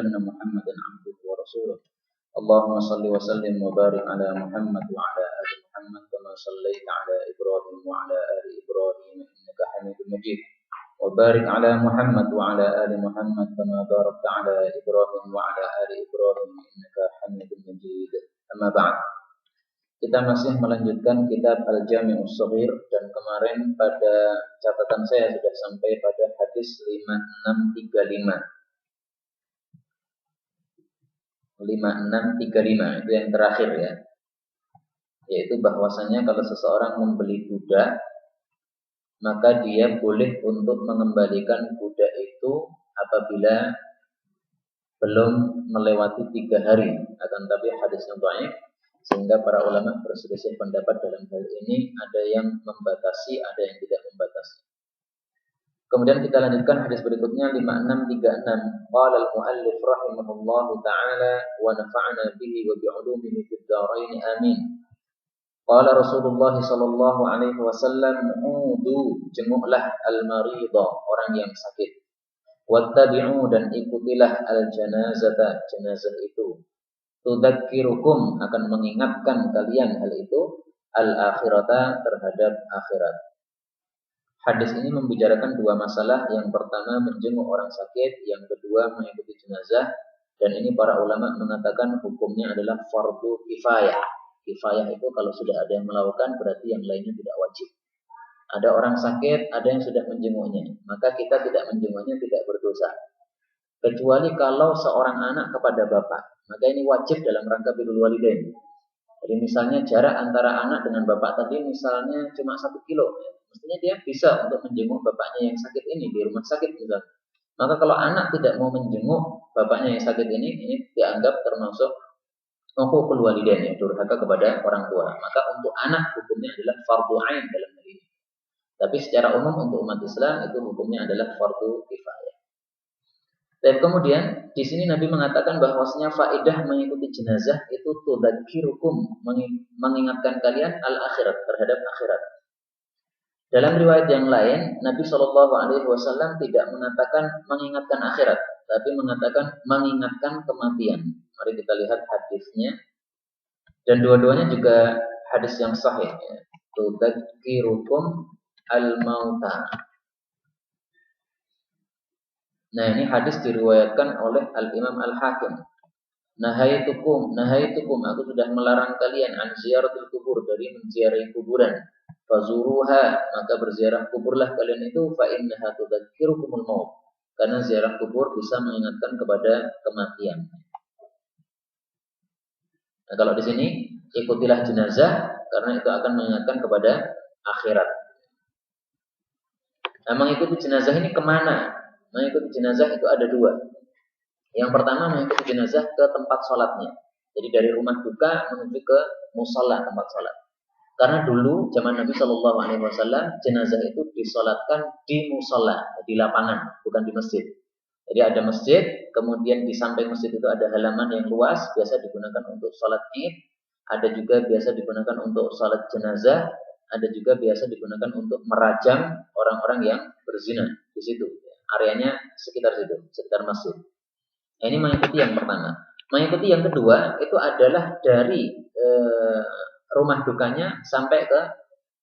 أن محمدا عبده ورسوله اللهم صل وسلم وبارك على محمد وعلى آل محمد كما صليت على إبراهيم وعلى آل إبراهيم إنك حميد مجيد وبارك على محمد وعلى آل محمد كما باركت على إبراهيم وعلى آل إبراهيم إنك حميد مجيد أما بعد. Kita masih melanjutkan kitab Al-Jami'us Shaghir dan kemarin pada catatan saya sudah sampai pada hadis 5635. 5635 itu yang terakhir ya. Yaitu bahwasanya kalau seseorang membeli budak, maka dia boleh untuk mengembalikan budak itu apabila belum melewati 3 hari. Akan tapi hadisnya dhaif, sehingga para ulama berselisih pendapat dalam hal ini, ada yang membatasi, ada yang tidak membatasi. Kemudian kita lanjutkan hadis berikutnya 5636. Qala al-muallif rahimahullahu taala wa nafa'ana bihi wa bi'ulumihi fid dharain amin. Qala Rasulullah sallallahu alaihi wasallam, "Udu, jenguklah al-marida, orang yang sakit. Wattabi'u, dan ikutilah al-janazata, jenazah itu. Tudzakirukum, akan mengingatkan kalian hal itu, al-akhirata, terhadap akhirat." Hadis ini membicarakan dua masalah. Yang pertama menjenguk orang sakit, yang kedua mengikuti jenazah. Dan ini para ulama mengatakan hukumnya adalah fardu kifayah. Kifayah itu kalau sudah ada yang melakukan berarti yang lainnya tidak wajib. Ada orang sakit, ada yang sudah menjenguknya, maka kita tidak menjenguknya tidak berdosa. Kecuali kalau seorang anak kepada bapak, maka ini wajib dalam rangka birrul walidain. Jadi misalnya jarak antara anak dengan bapak tadi misalnya cuma 1 kilo, mestinya dia bisa untuk menjenguk bapaknya yang sakit ini di rumah sakit misalnya. Maka kalau anak tidak mau menjenguk bapaknya yang sakit ini dianggap termasuk uququl walidain, ya, durhaka kepada orang tua. Maka untuk anak hukumnya adalah fardhu ain dalam hal ini. Tapi secara umum untuk umat Islam itu hukumnya adalah fardu kifayah. Dan kemudian di sini Nabi mengatakan bahwasanya faedah mengikuti jenazah itu tudzakirukum, mengingatkan kalian al-akhirat, terhadap akhirat. Dalam riwayat yang lain, Nabi Shallallahu Alaihi Wasallam tidak mengatakan mengingatkan akhirat, tapi mengatakan mengingatkan kematian. Mari kita lihat hadisnya. Dan dua-duanya juga hadis yang sahih. Ya. Tudzakirukum al-mauta. Nah, ini hadis diriwayatkan oleh Al-Imam Al-Hakim. Nahaitukum, aku sudah melarang kalian an ziyaratul kubur, dari menziarahi kuburan. Fazuruha, maka berziarah kuburlah kalian itu, fa innaha tudzakirukumul maut. Karena ziarah kubur bisa mengingatkan kepada kematian. Nah, kalau di sini ikutilah jenazah karena itu akan mengingatkan kepada akhirat. Nah, mengikuti jenazah ini kemana? Mengikuti jenazah itu ada dua. Yang pertama mengikuti jenazah ke tempat sholatnya. Jadi dari rumah duka menuju ke musola, tempat sholat. Karena dulu zaman Nabi Shallallahu Alaihi Wasallam jenazah itu disolatkan di musola, di lapangan, bukan di masjid. Jadi ada masjid, kemudian di samping masjid itu ada halaman yang luas, biasa digunakan untuk sholat id. Ada juga biasa digunakan untuk sholat jenazah. Ada juga biasa digunakan untuk merajam orang-orang yang berzina di situ. Areanya sekitar situ, sekitar masjid. Nah, ini mengikuti yang pertama. Mengikuti yang kedua itu adalah dari rumah dukanya sampai ke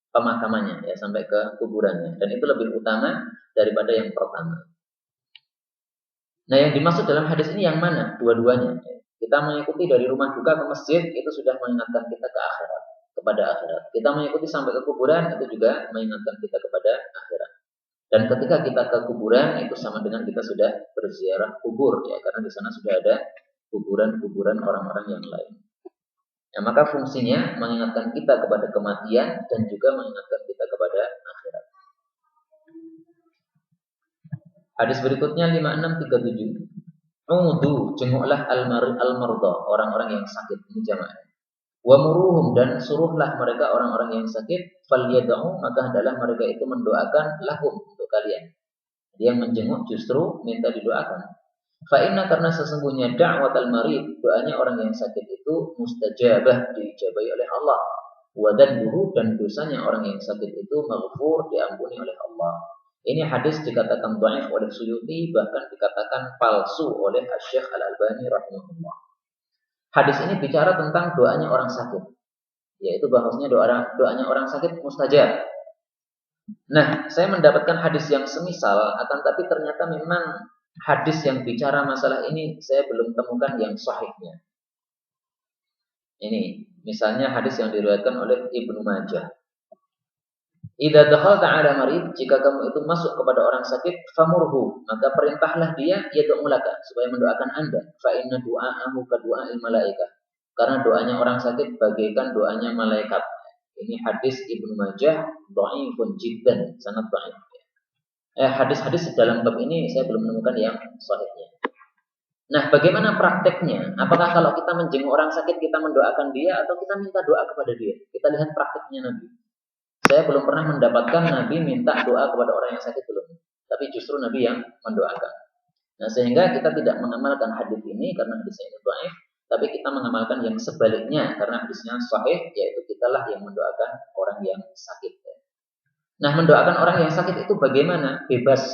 pemakamannya, ya, sampai ke kuburannya. Dan itu lebih utama daripada yang pertama. Nah, yang dimaksud dalam hadis ini yang mana? Dua-duanya. Kita mengikuti dari rumah duka ke masjid itu sudah mengingatkan kita ke akhirat, kepada akhirat. Kita mengikuti sampai ke kuburan itu juga mengingatkan kita kepada akhirat. Dan ketika kita ke kuburan itu sama dengan kita sudah berziarah kubur, ya, karena di sana sudah ada kuburan-kuburan orang-orang yang lain. Ya, maka fungsinya mengingatkan kita kepada kematian dan juga mengingatkan kita kepada akhirat. Hadis berikutnya 5637. Udu, jenguklah al-marda, orang-orang yang sakit, ini jamaah. Wa muruhum, dan suruhlah mereka orang-orang yang sakit, falyad'u, maka hendaklah mereka itu mendoakan lahum, untuk kalian. Dia menjenguk justru minta didoakan. Fa inna, karena sesungguhnya da'watal marid, doanya orang yang sakit itu mustajabah, diijabahi oleh Allah. Wa dzanbuhu, dan dosanya orang yang sakit itu maghfur, diampuni oleh Allah. Ini hadis dikatakan dhaif oleh Suyuti, bahkan dikatakan palsu oleh Asy-Syaikh Al-Albani rahimahullah. Hadis ini bicara tentang doanya orang sakit, yaitu bahwasanya doanya orang sakit mustajab. Nah, saya mendapatkan hadis yang semisal, akan tapi ternyata memang hadis yang bicara masalah ini saya belum temukan yang sahihnya. Ini, misalnya hadis yang diriwayatkan oleh Ibnu Majah. Idza dakhalta 'ala marid, jika kamu itu masuk kepada orang sakit, famurhu, maka perintahlah dia yad'u laka, supaya mendoakan Anda. Fa inna du'aahu ka du'ail malaikah. Karena doanya orang sakit bagaikan doanya malaikat. Ini hadis Ibnu Majah, dhaifun jiddan, sangat dhaif. Hadis-hadis dalam bab ini saya belum menemukan yang sahihnya. Nah, bagaimana prakteknya? Apakah kalau kita menjenguk orang sakit kita mendoakan dia atau kita minta doa kepada dia? Kita lihat prakteknya Nabi. Saya belum pernah mendapatkan Nabi minta doa kepada orang yang sakit, belum. Tapi justru Nabi yang mendoakan. Nah, sehingga kita tidak mengamalkan hadis ini karena hadisnya ini dhaif, tapi kita mengamalkan yang sebaliknya karena hadisnya sahih, yaitu kitalah yang mendoakan orang yang sakit. Nah, mendoakan orang yang sakit itu bagaimana? Bebas.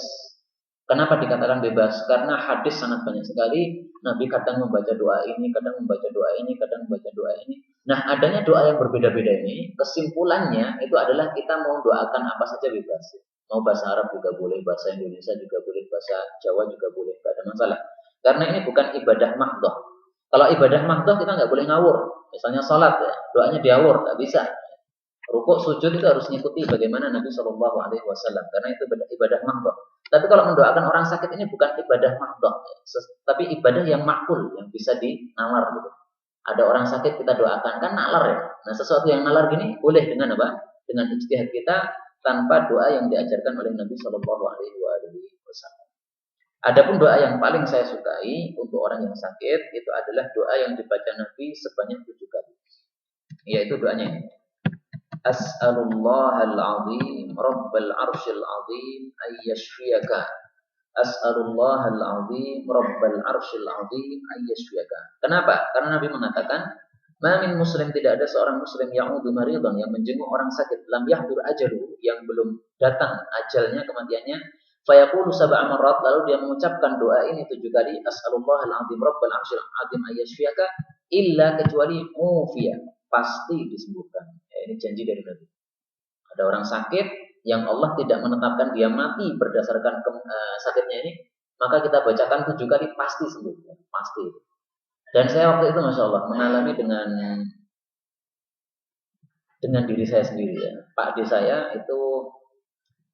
Kenapa dikatakan bebas? Karena hadis sangat banyak sekali. Nabi kadang membaca doa ini, kadang membaca doa ini, kadang membaca doa ini. Nah, adanya doa yang berbeda-beda ini, kesimpulannya itu adalah kita mau doakan apa saja bebas. Mau bahasa Arab juga boleh, bahasa Indonesia juga boleh, bahasa Jawa juga boleh, tidak ada masalah. Karena ini bukan ibadah mahdoh. Kalau ibadah mahdoh kita nggak boleh ngawur. Misalnya sholat ya, doanya diawur, nggak bisa. Rukuk sujud itu harus mengikuti bagaimana Nabi Shallallahu Alaihi Wasallam, karena itu ibadah mahdoh. Tapi kalau mendoakan orang sakit ini bukan ibadah mahdoh, tapi ibadah yang makul, yang bisa dinalar gitu. Ada orang sakit kita doakan, kan nalar ya. Nah, sesuatu yang nalar gini boleh dengan apa? Dengan ijtihad kita tanpa doa yang diajarkan oleh Nabi Shallallahu Alaihi Wasallam. Adapun doa yang paling saya sukai untuk orang yang sakit itu adalah doa yang dibaca Nabi sebanyak 7 kali, yaitu doanya ini. As'alullahal azim rabbal arsyil azim ayyashfiyaka. As'alullahal azim rabbal arsyil azim ayyashfiyaka. Kenapa? Karena Nabi mengatakan, ma min muslim, tidak ada seorang muslim ya'udu maridan, yang menjenguk orang sakit, lam yahdur ajalu, yang belum datang ajalnya, kematiannya, fayaqulu sab'a marrat, lalu dia mengucapkan doa ini 7 kali, as'alullahal azim rabbal arsyil azim ayyashfiyaka, illa, kecuali mufiya, pasti disembuhkan. Ini janji dari Nabi. Ada orang sakit yang Allah tidak menetapkan dia mati berdasarkan sakitnya ini, maka kita bacakan 7 kali pasti sembuh, pasti. Dan saya waktu itu masya Allah mengalami dengan diri saya sendiri ya. Pak D saya itu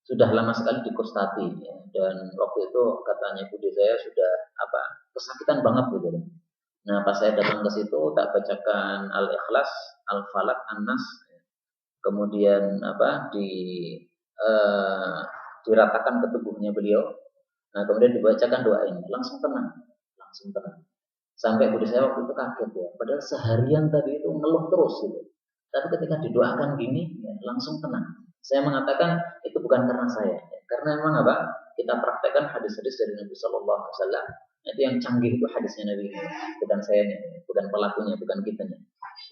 sudah lama sekali di Kostati ya. Dan waktu itu katanya Bude saya sudah kesakitan banget gitu. Nah, pas saya datang ke situ tak bacakan Al-Ikhlas, Al-Falaq, An-Nas, kemudian diratakan ke tubuhnya beliau. Nah, kemudian dibacakan doa ini, langsung tenang. Sampai Bude saya waktu itu kaget ya. Padahal seharian tadi itu ngeluh terus gitu. Tapi ketika didoakan gini, ya, langsung tenang. Saya mengatakan itu bukan karena saya, ya. Karena memang kita praktekkan hadis-hadis dari Nabi Shallallahu Alaihi Wasallam. Itu yang canggih itu hadisnya Nabi, bukan saya, bukan pelakunya, bukan kitanya.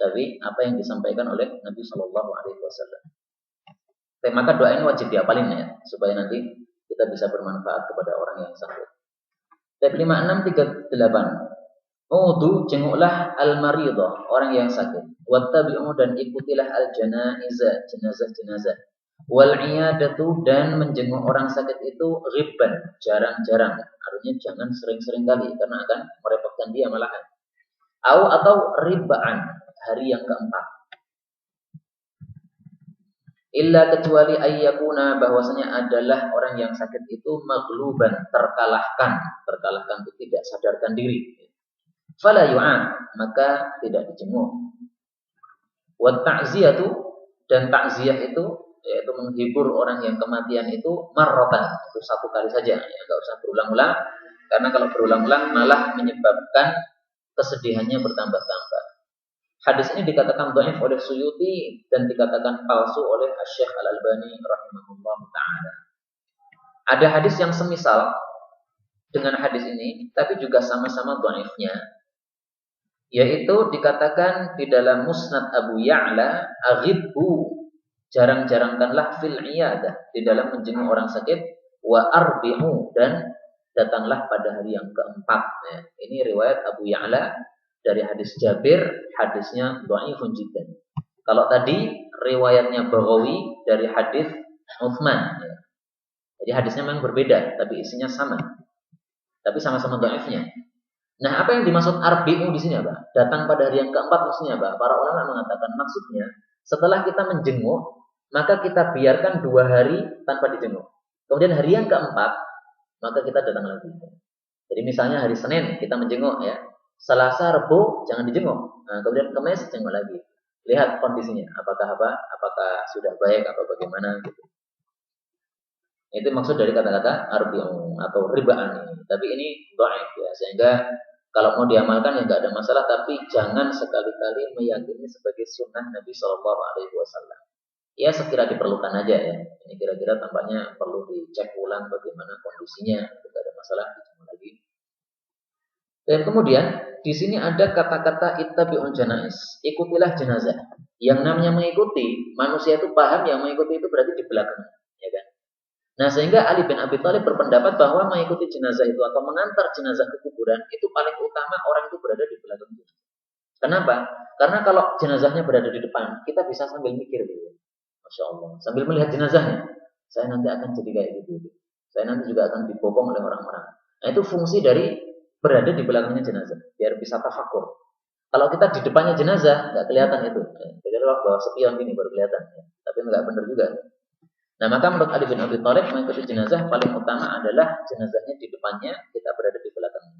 Tapi apa yang disampaikan oleh Nabi Shallallahu Alaihi Wasallam. Maka doa ini wajib diapalin ya, supaya nanti kita bisa bermanfaat kepada orang yang sakit. Tab 5638. Udu, jenguklah al-maridah, orang yang sakit. Wattabi'u, dan ikutilah al-janaiza, jenazah-jenazah. Wal iyadatu, dan menjenguk orang sakit itu ghibban, jarang-jarang. Artinya jangan sering-sering kali karena akan merepotkan dia malahan. Atau ribba'an, hari yang keempat. Illa, kecuali ayyakuna, bahwasanya adalah orang yang sakit itu maghluban, terkalahkan. Terkalahkan itu tidak sadarkan diri. Fala yu'an, maka tidak dijenguk. Wa ta'ziyatu, dan ta'ziyah itu yaitu menghibur orang yang kematian itu marratan, itu 1 kali saja, ya, enggak usah berulang-ulang, karena kalau berulang-ulang malah menyebabkan kesedihannya bertambah-tambah. Hadis ini dikatakan dhaif oleh Suyuti dan dikatakan palsu oleh Asy-Syaikh Al-Albani rahimahullah taala. Ada hadis yang semisal dengan hadis ini, tapi juga sama-sama dhaifnya, yaitu dikatakan di dalam Musnad Abu Ya'la, aghibbu, jarang-jarangkanlah fil iyadah, di dalam menjenguk orang sakit, wa arbi'u, dan datanglah pada hari yang keempat. Ya, ini riwayat Abu Ya'la dari hadis Jabir, hadisnya dhaifun jiddan. Kalau tadi riwayatnya Baghawi dari hadis Utsman. Ya. Jadi hadisnya memang berbeda, tapi isinya sama. Tapi sama-sama dhaifnya. Nah, apa yang dimaksud arbi'u di sini apa? Datang pada hari yang keempat maksudnya apa? Para ulama mengatakan maksudnya setelah kita menjenguk, maka kita biarkan 2 hari tanpa dijenguk. Kemudian hari yang keempat, maka kita datang lagi. Jadi misalnya hari Senin kita menjenguk ya, Selasa, Rabu jangan dijenguk. Nah, kemudian Kamis jenguk lagi. Lihat kondisinya, apakah sudah baik atau bagaimana gitu. Itu maksud dari kata-kata arbi'u atau ribaan ini. Tapi ini dhaif ya, sehingga kalau mau diamalkan ya nggak ada masalah, tapi jangan sekali-kali meyakini sebagai sunnah Nabi Shallallahu Alaihi Wasallam. Ya sekira diperlukan aja ya. Ini kira-kira tampaknya perlu dicek ulang bagaimana kondisinya. Tidak ada masalah, dijemur lagi. Dan kemudian di sini ada kata-kata ittabi'ul janaiz, ikutilah jenazah. Yang namanya mengikuti, manusia itu paham yang mengikuti itu berarti di belakang, ya kan? Nah, sehingga Ali bin Abi Thalib berpendapat bahwa mengikuti jenazah itu atau mengantar jenazah ke kuburan itu paling utama orang itu berada di belakang jenazah. Kenapa? Karena kalau jenazahnya berada di depan, kita bisa sambil mikir gitu. Masya Allah, sambil melihat jenazahnya, saya nanti akan jadi kayak gitu. Saya nanti juga akan dibopong oleh orang-orang. Nah, itu fungsi dari berada di belakangnya jenazah, biar bisa tafakur. Kalau kita di depannya jenazah, nggak kelihatan itu. Jadi kalau bawa spion ini baru kelihatan. Tapi nggak benar juga. Nah, maka menurut Ali bin Abi Thalib mengikuti jenazah paling utama adalah jenazahnya di depannya, kita berada di belakangnya.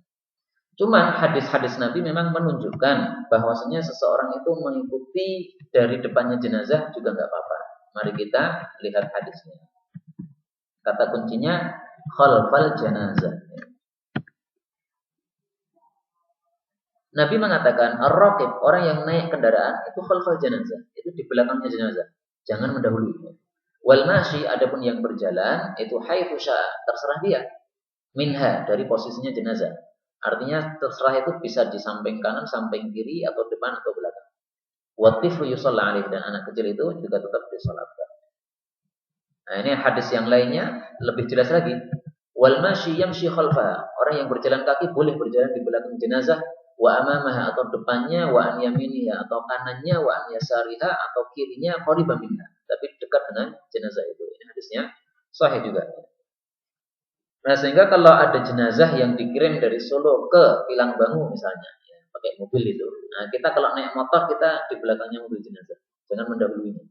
Cuma hadis-hadis Nabi memang menunjukkan bahwasanya seseorang itu mengikuti dari depannya jenazah juga nggak apa-apa. Mari kita lihat hadisnya. Kata kuncinya khalfal janazah. Nabi mengatakan ar-raqib, orang yang naik kendaraan itu khalfal janazah, itu di belakangnya jenazah. Jangan mendahului. Wal masyi, adapun yang berjalan itu haitsu syaa, terserah dia. Minha, dari posisinya jenazah. Artinya terserah itu bisa di samping kanan, samping kiri atau depan atau belakang. Wa tiflu yusalla alaihi, dan anak kecil itu juga tetap disalatkan. Nah, ini hadis yang lainnya lebih jelas lagi. Wal masyi yamshi khalfaha, orang yang berjalan kaki boleh berjalan di belakang jenazah, wa amamaha atau depannya, wa an yaminiha atau kanannya, wa an yasariha atau kirinya, qariban minha, tapi dekat dengan jenazah itu. Ini hadisnya sahih juga. Nah, sehingga kalau ada jenazah yang dikirim dari Solo ke Pilangbangu misalnya, ya, pakai mobil itu. Nah, kita kalau naik motor kita di belakangnya mobil jenazah. Jangan mendahulunya.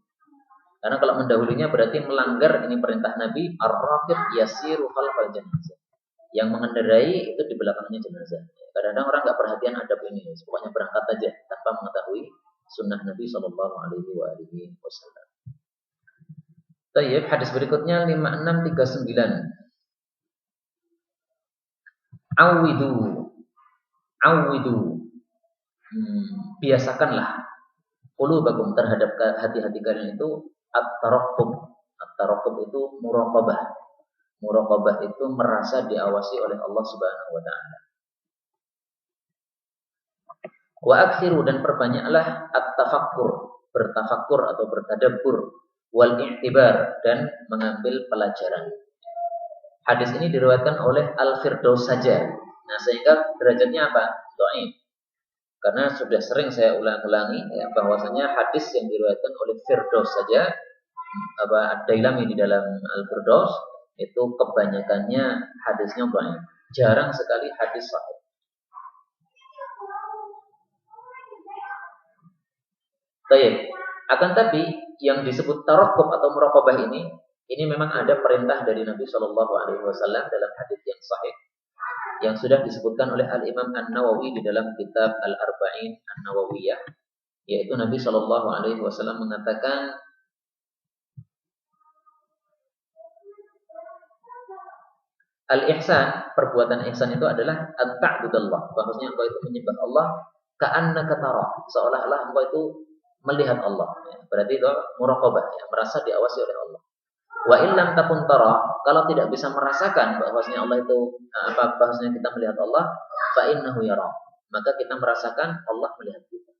Karena kalau mendahulunya berarti melanggar ini perintah Nabi, ar-raqib yasiru khalfal janazah. Yang mengendarai itu di belakangnya jenazah. Kadang-kadang orang nggak perhatian adab ini, pokoknya berangkat aja tanpa mengetahui sunnah Nabi Shallallahu Alaihi Wasallam. Tayyib, hadis berikutnya 5639. Awidu. Biasakanlah qulubakum, terhadap hati-hati kalian itu at-taraqqub. At-taraqqub itu muraqabah. Muraqabah itu merasa diawasi oleh Allah Subhanahu wa taala. Wa aksiru, dan perbanyaklah at-tafakkur, bertafakkur atau bertadabbur, wal i'tibar, dan mengambil pelajaran. Hadis ini diriwayatkan oleh Al-Firdaus saja. Nah, sehingga derajatnya apa? Dhaif. Karena sudah sering saya ulang-ulangi ya, bahwasanya hadis yang diriwayatkan oleh Firdaus saja, Ad-Dailami di dalam Al-Firdaus itu kebanyakannya hadisnya dhaif. Jarang sekali hadis sahih. Baik. Akan tapi yang disebut taraqqub atau muraqabah ini memang ada perintah dari Nabi Shallallahu Alaihi Wasallam dalam hadis yang sahih yang sudah disebutkan oleh Al Imam An-Nawawi di dalam kitab Al-Arba'in An-Nawawiyah, yaitu Nabi Shallallahu Alaihi Wasallam mengatakan, al-ihsan, perbuatan ihsan itu adalah an-ta'budallah, bahwasanya engkau itu menyembah Allah ka'annaka tara, seolah-olah engkau itu melihat Allah. Ya, berarti itu muraqabah, ya, merasa diawasi oleh Allah. Wa illam takun tara, kalau tidak bisa merasakan bahwasanya Allah itu bahwasanya kita melihat Allah, fa innahu yara, maka kita merasakan Allah melihat kita.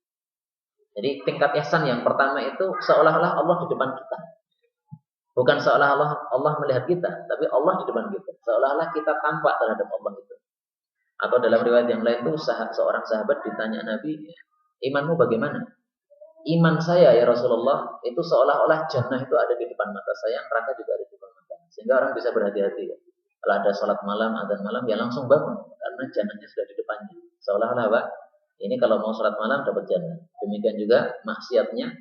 Jadi tingkat ihsan yang pertama itu seolah-olah Allah di depan kita. Bukan seolah-olah Allah melihat kita, tapi Allah di depan kita. Seolah-olah kita tampak terhadap Allah itu. Atau dalam riwayat yang lain itu seorang sahabat ditanya Nabi, imanmu bagaimana? Iman saya ya Rasulullah itu seolah-olah jannah itu ada di depan mata saya, neraka juga ada di depan mata. Sehingga orang bisa berhati-hati ya. Kalau ada sholat malam, adzan malam, ya langsung bangun karena jannahnya sudah di depannya. Seolah-olah Pak, ini kalau mau sholat malam dapat jannah. Demikian juga maksiatnya,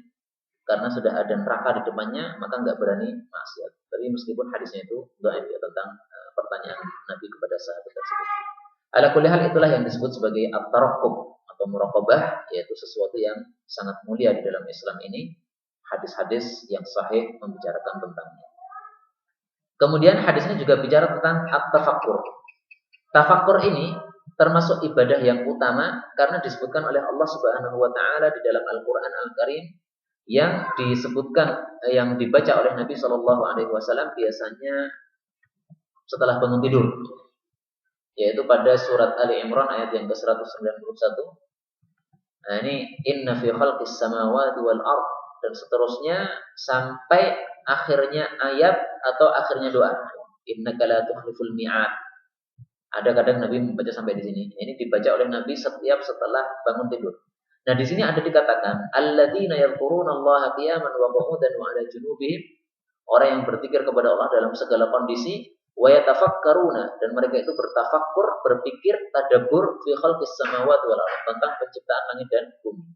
karena sudah ada neraka di depannya, maka nggak berani maksiat. Tapi meskipun hadisnya itu dhaif ya tentang pertanyaan Nabi kepada sahabat tersebut. Ala kulli hal itulah yang disebut sebagai at-taraqqub atau muraqabah, yaitu sesuatu yang sangat mulia di dalam Islam ini. Hadis-hadis yang sahih membicarakan tentangnya. Kemudian hadisnya juga bicara tentang at-tafakkur. Tafakkur ini termasuk ibadah yang utama karena disebutkan oleh Allah Subhanahu wa taala di dalam Al-Qur'an Al-Karim, yang disebutkan, yang dibaca oleh Nabi Shallallahu Alaihi Wasallam biasanya setelah bangun tidur, yaitu pada surat Ali Imran ayat yang ke-191. Nah ini inna fi khalqis samawati wal ard, dan seterusnya sampai akhirnya ayat atau akhirnya doa. Innaka la tukhliful mi'ad. Ada kadang Nabi membaca sampai di sini. Ini dibaca oleh Nabi setiap setelah bangun tidur. Nah, di sini ada dikatakan alladzina yadhkurunallaha qiyaman wa qu'udan wa 'ala junubihim, orang yang berzikir kepada Allah dalam segala kondisi, wa yatafakkaruna, dan mereka itu bertafakkur, berpikir, tadabbur fi khalqis samawati wal ardh, tentang penciptaan langit dan bumi.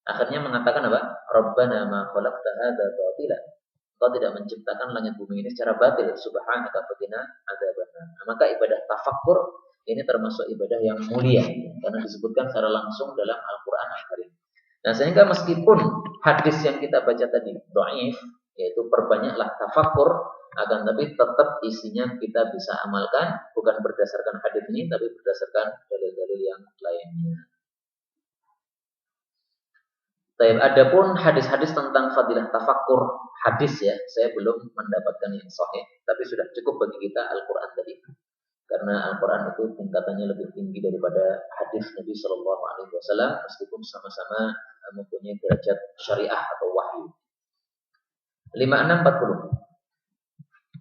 Akhirnya mengatakan apa? Rabbana ma khalaqta hadza batila. Engkau tidak menciptakan langit bumi ini secara batil. Subhanaka faqina adzabannar. Nah, maka ibadah tafakkur ini termasuk ibadah yang mulia karena disebutkan secara langsung dalam Al-Qur'an Al-Karim. Nah, sehingga meskipun hadis yang kita baca tadi dhaif, yaitu perbanyaklah tafakkur, akan tapi tetap isinya kita bisa amalkan, bukan berdasarkan hadis ini tapi berdasarkan dalil-dalil yang lainnya. Baik, adapun hadis-hadis tentang fadilah tafakkur, hadis ya, saya belum mendapatkan yang sahih, tapi sudah cukup bagi kita Al-Qur'an tadi. Karena Al-Quran itu tingkatannya lebih tinggi daripada hadis Nabi Shallallahu Alaihi Wasallam, meskipun sama-sama mempunyai derajat syariah atau wahyu. 5640.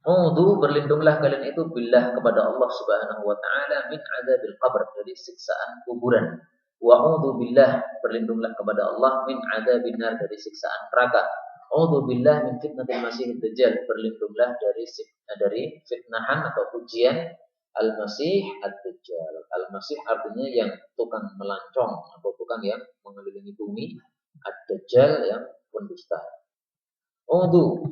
Udhu, berlindunglah kalian itu billah kepada Allah Subhanahu Wa Taala min adzabil qabr, dari siksaan kuburan. Wa udhu billah, berlindunglah kepada Allah min adzabin nar, dari siksaan neraka. Udhu billah min fitnatil masihid dajjal, berlindunglah dari fitnahan atau ujian Al-Masih Ad-Dajjal. Al-Masih artinya yang tukang melancong atau tukang yang mengelilingi bumi. Ad-Dajjal yang pendusta. Udhu,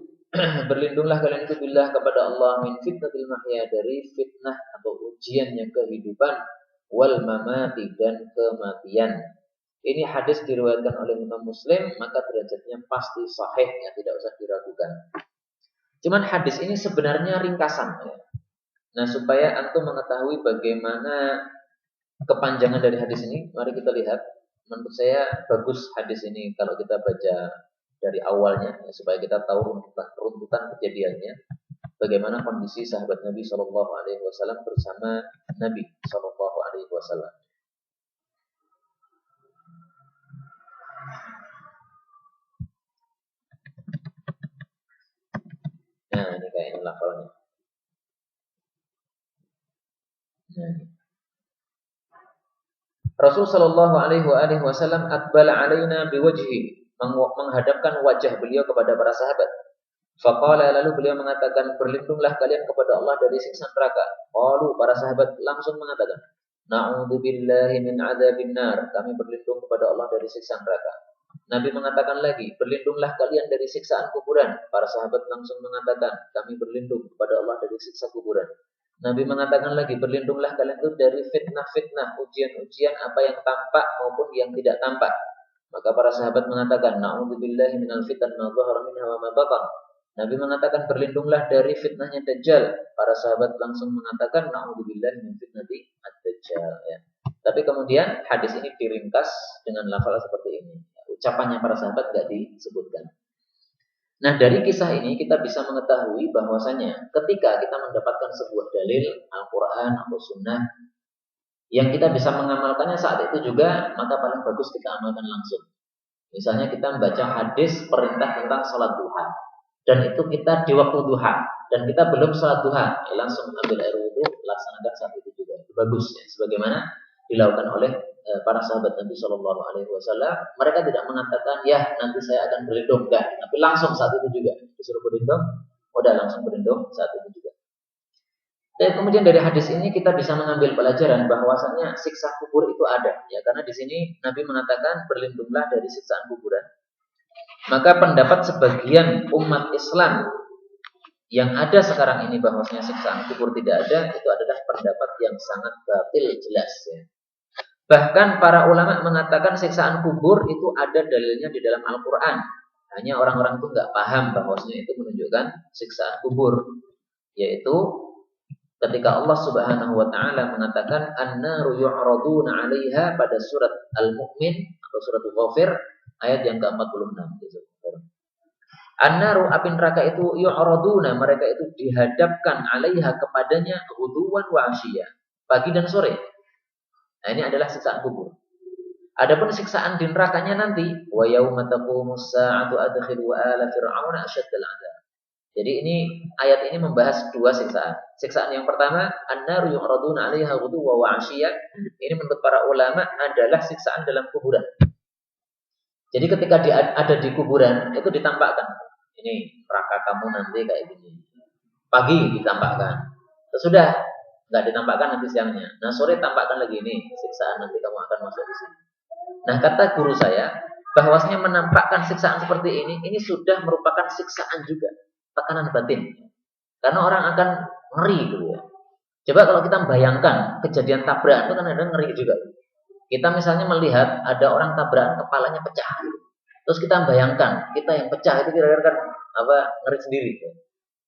berlindunglah kalian itu billah kepada Allah min fitnatil mahya, dari fitnah atau ujiannya kehidupan, wal mamati, dan kematian. Ini hadis diriwayatkan oleh Imam Muslim, maka derajatnya pasti sahih, ya, tidak usah diragukan. Cuman hadis ini sebenarnya ringkasan, ya. Nah, supaya antum mengetahui bagaimana kepanjangan dari hadis ini, mari kita lihat. Menurut saya bagus hadis ini kalau kita baca dari awalnya, ya, supaya kita tahu runtutan kejadiannya, bagaimana kondisi sahabat Nabi Shallallahu Alaihi Wasallam bersama Nabi Shallallahu Alaihi Wasallam. Nah, ini kayaknya lafalnya. Rasul Shallallahu Alaihi Wasallam akbala alaina biwajhi, menghadapkan wajah beliau kepada para sahabat. Faqala, lalu beliau mengatakan, berlindunglah kalian kepada Allah dari siksa neraka. Qalu, para sahabat langsung mengatakan, na'udzubillahi min adzabin nar, kami berlindung kepada Allah dari siksa neraka. Nabi mengatakan lagi, berlindunglah kalian dari siksaan kuburan. Para sahabat langsung mengatakan, kami berlindung kepada Allah dari siksa kuburan. Nabi mengatakan lagi, berlindunglah kalian itu dari fitnah-fitnah, ujian-ujian apa yang tampak maupun yang tidak tampak. Maka para sahabat mengatakan, na'udzubillahi minal fitan ma dhahara minha wa ma batan. Nabi mengatakan, berlindunglah dari fitnahnya Dajjal. Para sahabat langsung mengatakan, na'udzubillahi min fitnati ad-Dajjal, ya. Tapi kemudian hadis ini diringkas dengan lafal seperti ini. Ucapannya para sahabat tidak disebutkan. Nah, dari kisah ini kita bisa mengetahui bahwasanya ketika kita mendapatkan sebuah dalil Al-Quran atau Sunnah yang kita bisa mengamalkannya saat itu juga, maka paling bagus kita amalkan langsung. Misalnya kita membaca hadis perintah tentang sholat duha. dan itu kita di waktu duha dan kita belum sholat duha, ya langsung ambil air wudhu, laksanakan saat itu juga. Itu bagus ya, sebagaimana dilakukan oleh para sahabat Nabi Shallallahu Alaihi Wasallam. Mereka tidak mengatakan ya nanti saya akan berlindung, enggak, tapi langsung saat itu juga disuruh berlindung, udah langsung berlindung saat itu juga. Dan kemudian dari hadis ini kita bisa mengambil pelajaran bahwasanya siksa kubur itu ada, ya karena di sini Nabi mengatakan berlindunglah dari siksaan kuburan. Maka pendapat sebagian umat Islam yang ada sekarang ini bahwasanya siksaan kubur tidak ada, itu adalah pendapat yang sangat batil jelas ya. Bahkan para ulama mengatakan siksaan kubur itu ada dalilnya di dalam Al-Quran. Hanya orang-orang itu nggak paham bahwasanya itu menunjukkan siksaan kubur, yaitu ketika Allah Subhanahu wa taala mengatakan an-naru yu'raduna 'alaiha pada surat Al-Mu'min atau surat Al-Ghafir ayat yang ke-46 gitu. An-naru api neraka itu yu'raduna, mereka itu dihadapkan 'alaiha kepadanya ghuduwan wa 'ashiyya, pagi dan sore. Nah, ini adalah siksaan kubur. Adapun siksaan di nerakanya nanti wa yauma taqumus sa'atu adkhilu ala fir'auna asyaddal 'adzab. Jadi ini ayat ini membahas dua siksaan. Siksaan yang pertama, an-naru yu'raduna 'alaiha ghuduwan wa 'ashiyya. Ini menurut para ulama adalah siksaan dalam kuburan. Jadi ketika dia ada di kuburan itu ditampakkan. Ini neraka kamu nanti kayak gini. Pagi ditampakkan. Sesudah enggak ditampakkan nanti siangnya. Nah, sore tampakkan lagi ini siksaan nanti kamu akan masuk di sini. Nah, kata guru saya bahwasanya menampakkan siksaan seperti ini sudah merupakan siksaan juga. Tekanan batin. Karena orang akan ngeri gitu ya. Coba kalau kita bayangkan kejadian tabrakan itu kan ada ngeri juga. Kita misalnya melihat ada orang tabrakan kepalanya pecah. Terus kita bayangkan kita yang pecah itu kira-kira kan ngeri sendiri.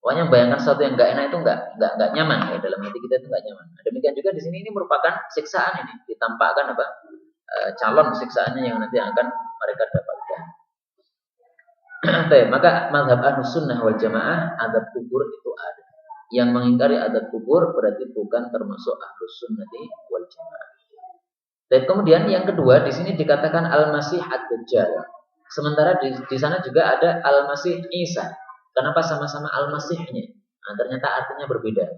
Pokoknya bayangkan sesuatu yang enggak enak itu enggak nyaman ya, dalam hati kita itu enggak nyaman. Demikian juga di sini ini merupakan siksaan ini, ditampakkan calon siksaannya yang nanti akan mereka dapatkan. Maka mazhab Ahlus Sunnah wal Jamaah azab kubur itu ada. Yang mengingkari azab kubur berarti bukan termasuk Ahlus Sunnah wal Jamaah. Dan kemudian yang kedua di sini dikatakan Al-Masih Ad-Dajjal. Sementara di sana juga ada Al-Masih Isa. Kenapa sama-sama Al-Masihnya? Nah, ternyata artinya berbeda.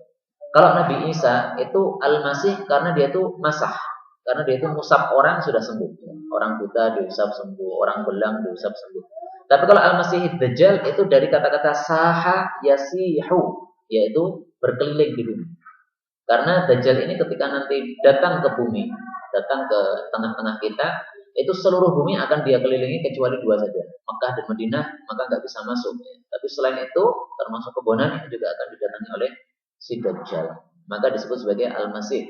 Kalau Nabi Isa itu Al-Masih karena dia itu masah. Karena dia itu musab orang sudah sembuh. Orang buta diusap sembuh, orang belang diusap sembuh. Tapi kalau Al-Masih Dajjal itu dari kata-kata saha yasihu, yaitu berkeliling di bumi. Karena Dajjal ini ketika nanti datang ke bumi, datang ke tengah-tengah kita, itu seluruh bumi akan dia kelilingi kecuali dua saja, Mekah dan Madinah, maka nggak bisa masuk. Tapi selain itu, termasuk kebonan itu juga akan didatangi oleh si Dajjal. Maka disebut sebagai Al-Masih.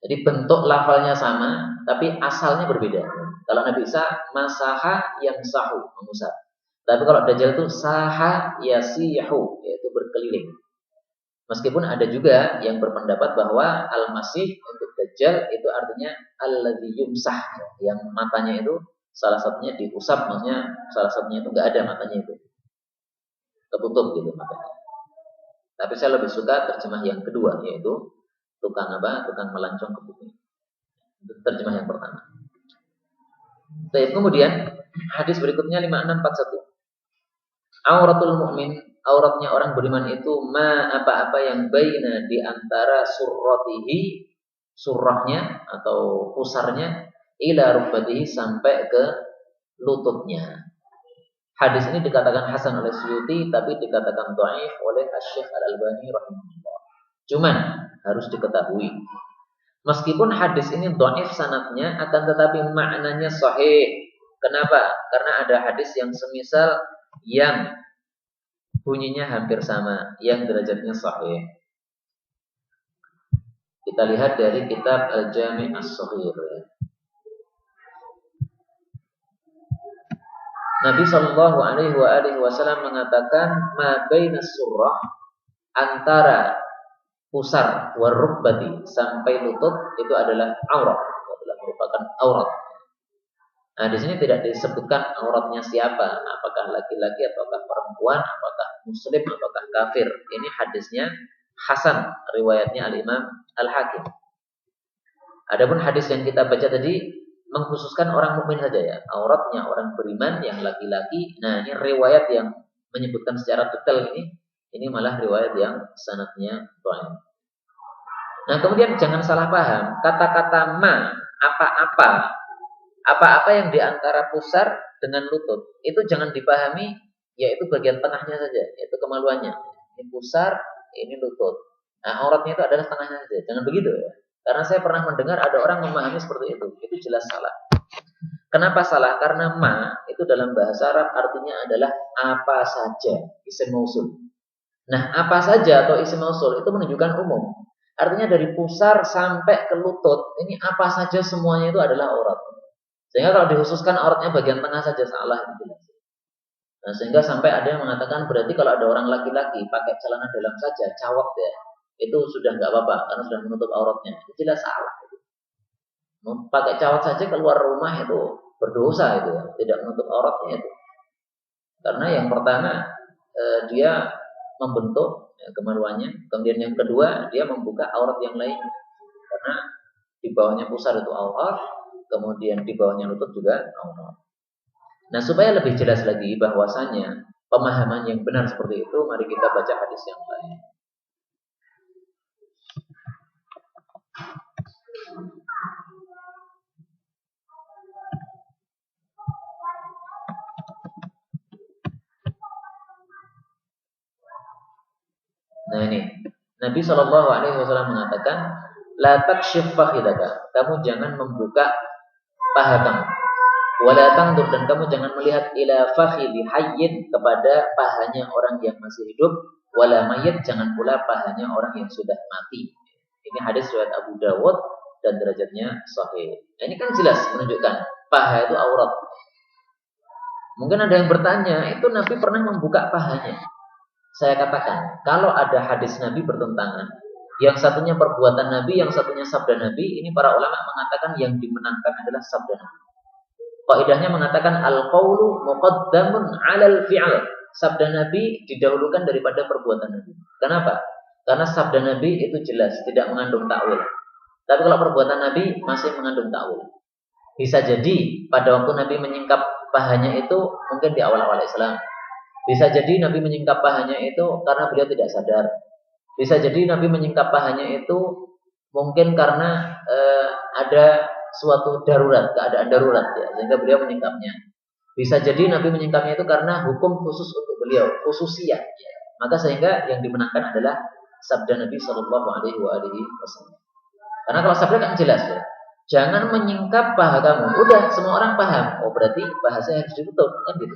Jadi bentuk lafalnya sama, tapi asalnya berbeda. Kalau Nabi Isa masaha yang sahu, mengusap. Tapi kalau Dajjal itu saha yasihu, yaitu berkeliling. Meskipun ada juga yang berpendapat bahwa Al-Masih untuk Dajjal itu artinya alladzi yumsah, yang matanya itu salah satunya diusap, maksudnya salah satunya itu enggak ada matanya itu. Tertutup gitu matanya. Tapi saya lebih suka terjemah yang kedua, yaitu tukang melancong ke bumi. Itu terjemah yang pertama. Baik, kemudian hadis berikutnya 5641. Auratul mukmin, auratnya orang beriman itu apa-apa yang baina di antara surratihi, surahnya atau pusarnya, ila rukbatihi sampai ke lututnya. Hadis ini dikatakan hasan oleh Suyuti, tapi dikatakan dhaif oleh Asy-Syaikh Al-Albani rahimahullah. Cuman harus diketahui, meskipun hadis ini dhaif sanadnya, akan tetapi maknanya sahih. Kenapa? Karena ada hadis yang semisal yang bunyinya hampir sama, yang derajatnya sahih. Kita lihat dari kitab Al-Jami' As-Shaghir. Nabi Shallallahu Alaihi Wasallam mengatakan, ma baina surrah, antara pusar warukbati sampai lutut itu adalah aurat, adalah merupakan aurat. Nah, di sini tidak disebutkan auratnya siapa, apakah laki-laki ataukah perempuan, apakah muslim ataukah kafir. Ini hadisnya hasan, riwayatnya Al-Imam Al-Hakim. Adapun hadis yang kita baca tadi mengkhususkan orang mukmin saja ya, auratnya orang beriman yang laki-laki. Nah, ini riwayat yang menyebutkan secara detail ini malah riwayat yang sanadnya dhaif. Nah, kemudian jangan salah paham, kata-kata ma, apa-apa yang diantara pusar dengan lutut, itu jangan dipahami yaitu bagian tengahnya saja, yaitu kemaluannya. Ini pusar, ini lutut. Nah, auratnya itu adalah tengahnya saja, jangan begitu ya. Karena saya pernah mendengar ada orang memahami seperti itu jelas salah. Kenapa salah? Karena ma itu dalam bahasa Arab artinya adalah apa saja, isim mausul. Nah, apa saja atau isim mausul itu menunjukkan umum. Artinya dari pusar sampai ke lutut, ini apa saja semuanya itu adalah aurat. Sehingga kalau dikhususkan auratnya bagian tengah saja salah itu. Nah, sehingga sampai ada yang mengatakan berarti kalau ada orang laki-laki pakai celana dalam saja, cawat ya, itu sudah nggak apa-apa karena sudah menutup auratnya. Itu jelas salah. Pakai cawat saja keluar rumah itu berdosa itu ya, tidak menutup auratnya itu. Karena yang pertama dia membentuk kemaluannya, kemudian yang kedua dia membuka aurat yang lain. Karena di bawahnya pusar itu aurat, kemudian di bawahnya lutut juga aurat. Nah, supaya lebih jelas lagi bahwasanya pemahaman yang benar seperti itu, mari kita baca hadis yang lain. Nah ini, Nabi SAW mengatakan, la takshif fakhidaka, kamu jangan membuka paha kamu. Wala tangdur, dan kamu jangan melihat ila fakhidhi hayyin, kepada pahanya orang yang masih hidup. Wala mayyit, jangan pula pahanya orang yang sudah mati. Ini hadis riwayat Abu Dawud dan derajatnya sahih. Nah, ini kan jelas menunjukkan paha itu aurat. Mungkin ada yang bertanya, itu Nabi pernah membuka pahanya? Saya katakan, kalau ada hadis Nabi bertentangan, yang satunya perbuatan Nabi, yang satunya sabda Nabi, ini para ulama mengatakan yang dimenangkan adalah sabda Nabi. Qaidahnya mengatakan al-qaulu muqaddamun 'alal fi'l. Sabda Nabi didahulukan daripada perbuatan Nabi. Kenapa? Karena sabda Nabi itu jelas tidak mengandung takwil. Tapi kalau perbuatan Nabi masih mengandung takwil. Bisa jadi pada waktu Nabi menyingkap pahanya itu mungkin di awal-awal Islam. Bisa jadi Nabi menyingkap pahanya itu karena beliau tidak sadar. Bisa jadi Nabi menyingkap pahanya itu mungkin karena ada suatu darurat, keadaan darurat ya, sehingga beliau menyingkapnya. Bisa jadi Nabi menyingkapnya itu karena hukum khusus untuk beliau, khususiyah. Ya. Maka sehingga yang dimenangkan adalah sabda Nabi Shallallahu Alaihi Wasallam. Karena kalau sabda kan jelas ya, jangan menyingkap paha kamu. Udah semua orang paham. Oh berarti bahasa harus ditutup kan gitu.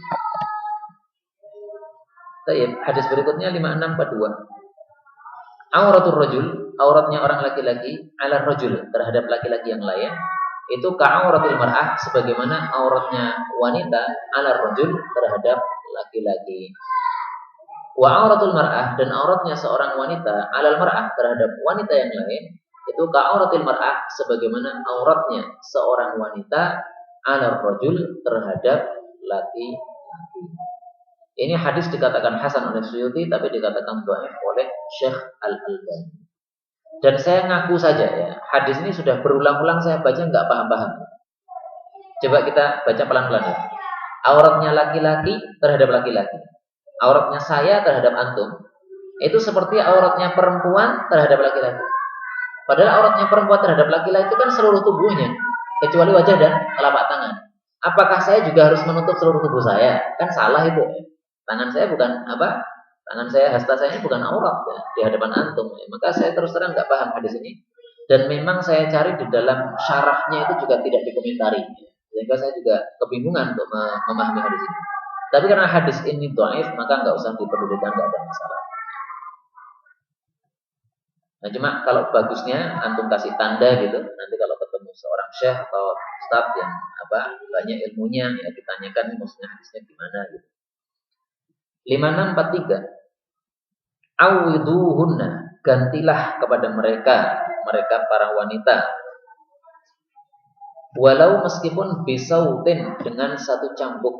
Baik, hadis berikutnya 5642. Auratul rajul, auratnya orang laki-laki, ala rajul, terhadap laki-laki yang lain, itu ka'auratil mar'ah, sebagaimana auratnya wanita ala rajul, terhadap laki-laki. Wa auratul mar'ah, dan auratnya seorang wanita alal mar'ah, terhadap wanita yang lain, itu ka'auratil mar'ah, sebagaimana auratnya seorang wanita ala rajul, terhadap laki-laki. Ini hadis dikatakan hasan oleh Suyuti, tapi dikatakan dhaif oleh Syekh Al-Albani. Dan saya ngaku saja ya, hadis ini sudah berulang-ulang saya baca nggak paham-paham. Coba kita baca pelan-pelan ya. Auratnya laki-laki terhadap laki-laki. Auratnya saya terhadap antum. Itu seperti auratnya perempuan terhadap laki-laki. Padahal auratnya perempuan terhadap laki-laki itu kan seluruh tubuhnya, kecuali wajah dan telapak tangan. Apakah saya juga harus menutup seluruh tubuh saya? Kan salah itu. Tangan saya bukan apa? Tangan saya, hasta saya ini bukan aurat ya, di hadapan antum. Maka saya terus terang nggak paham hadis ini. Dan memang saya cari di dalam syarahnya itu juga tidak dikomentari. Sehingga saya juga kebingungan untuk memahami hadis ini. Tapi karena hadis ini dhaif, maka nggak usah diperdulikan, nggak ada masalah. Nah cuma kalau bagusnya antum kasih tanda gitu. Nanti kalau ketemu seorang syekh atau ustadz yang banyak ilmunya, ya ditanyakan maksudnya hadisnya gimana gitu. 5643. Awiduhunna, gantilah kepada mereka para wanita. Walau meskipun bisautin, dengan satu cambuk.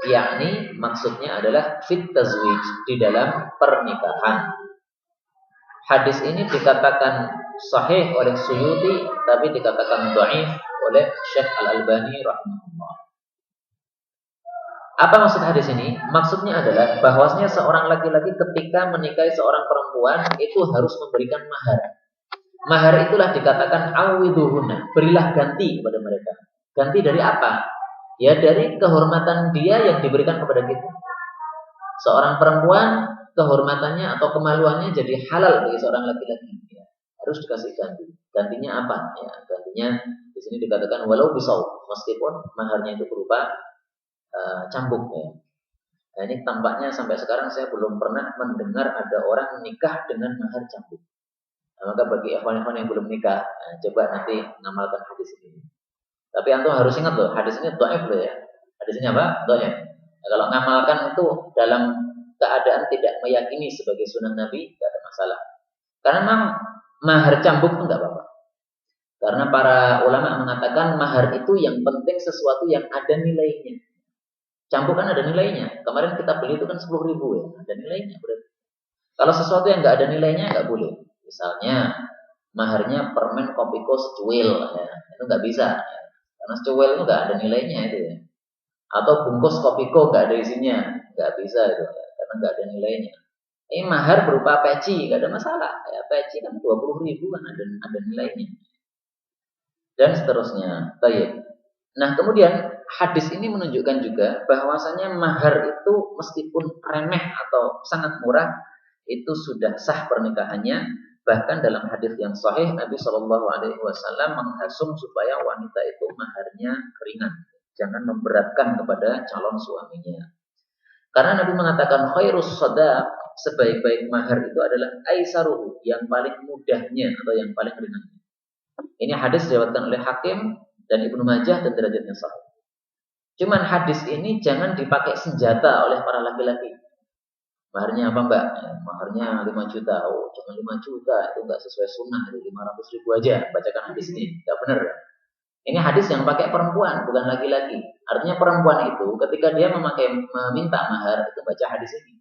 Yakni maksudnya adalah fit tazwij, di dalam pernikahan. Hadis ini dikatakan sahih oleh Suyuti, tapi dikatakan dhaif oleh Syekh Al-Albani rahimahullah. Apa maksud hadis ini? Maksudnya adalah bahwasanya seorang laki-laki ketika menikahi seorang perempuan itu harus memberikan mahar. Mahar itulah dikatakan awiduhuna, berilah ganti kepada mereka. Ganti dari apa? Ya dari kehormatan dia yang diberikan kepada kita. Seorang perempuan kehormatannya atau kemaluannya jadi halal bagi seorang laki-laki. Ya, harus dikasih ganti. Gantinya apa? Ya, gantinya di sini dikatakan walau bisau, meskipun maharnya itu berupa cambuk. Ya. Nah, ini tampaknya sampai sekarang saya belum pernah mendengar ada orang nikah dengan mahar cambuk. Nah, maka bagi ikhwan-ikhwan yang belum nikah, coba nanti ngamalkan hadis ini. Tapi antum harus ingat loh, hadis ini dhaif loh ya. Hadis ini apa? Dhaif. Nah, kalau ngamalkan itu dalam keadaan tidak meyakini sebagai sunnah Nabi, tidak ada masalah. Karena memang mahar cambuk itu enggak apa-apa. Karena para ulama mengatakan mahar itu yang penting sesuatu yang ada nilainya. Cambuk kan ada nilainya. Kemarin kita beli itu kan 10.000 ya, ada nilainya berarti. Kalau sesuatu yang nggak ada nilainya nggak boleh. Misalnya maharnya permen Kopiko secuil, ya, itu nggak bisa. Ya. Karena secuil itu nggak ada nilainya itu ya. Atau bungkus Kopiko nggak ada isinya, nggak bisa itu ya, karena nggak ada nilainya. Ini mahar berupa peci, nggak ada masalah. Ya, peci kan 20.000 kan ada nilainya. Dan seterusnya. Baik. Nah kemudian hadis ini menunjukkan juga bahwasanya mahar itu meskipun remeh atau sangat murah itu sudah sah pernikahannya. Bahkan dalam hadis yang sahih Nabi Shallallahu Alaihi Wasallam menghasung supaya wanita itu maharnya ringan, jangan memberatkan kepada calon suaminya. Karena Nabi mengatakan khairus shadaq, sebaik-baik mahar itu adalah aisaruhu, yang paling mudahnya atau yang paling ringan. Ini hadis diriwayatkan oleh Hakim dan Ibnu Majah dan derajatnya sahih. Cuman hadis ini jangan dipakai senjata oleh para laki-laki. Maharnya apa mbak? Ya, maharnya 5 juta. Oh jangan 5 juta, itu nggak sesuai sunnah. 500.000 aja. Bacakan hadis ini, nggak benar. Ini hadis yang pakai perempuan, bukan laki-laki. Artinya perempuan itu ketika dia meminta mahar itu baca hadis ini.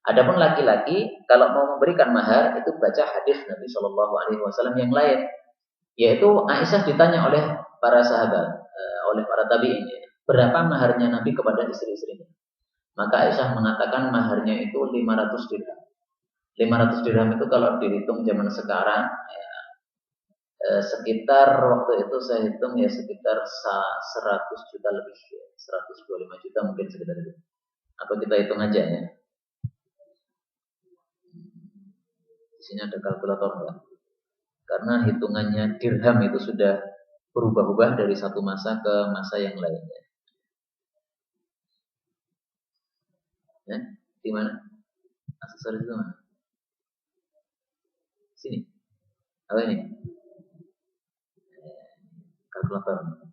Adapun laki-laki kalau mau memberikan mahar itu baca hadis Nabi Shallallahu Alaihi Wasallam yang lain. Yaitu Aisyah ditanya oleh para sahabat, oleh para tabi'in, berapa maharnya Nabi kepada istri-istrinya? Maka Aisyah mengatakan maharnya itu 500 dirham. 500 dirham itu kalau dihitung zaman sekarang, ya, sekitar waktu itu saya hitung ya sekitar 100 juta lebih, ya, 125 juta mungkin sekitar itu. Apa kita hitung aja ya? Di sini ada kalkulator enggak? Karena hitungannya dirham itu sudah berubah-ubah dari satu masa ke masa yang lainnya. Ya, di mana? Aksesoris itu mana? Sini. Apa ini? Kalkulator.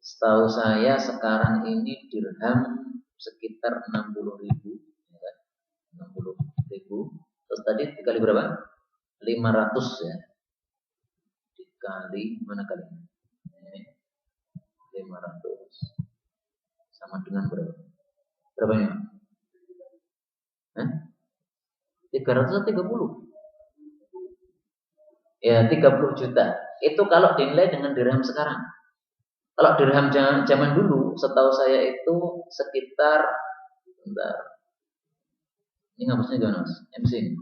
Setahu saya sekarang ini dirham sekitar 60.000, ya kan? 60.000. Terus tadi dikali berapa? 500 ya. Dikali mana kali? 500 sama dengan berapa? Berapa ini? 330. Ya, 30 juta. Itu kalau dinilai dengan dirham sekarang. Kalau dirham zaman dulu, setahu saya itu sekitar, bentar. Ini ngapusnya gimana mas? MC ini.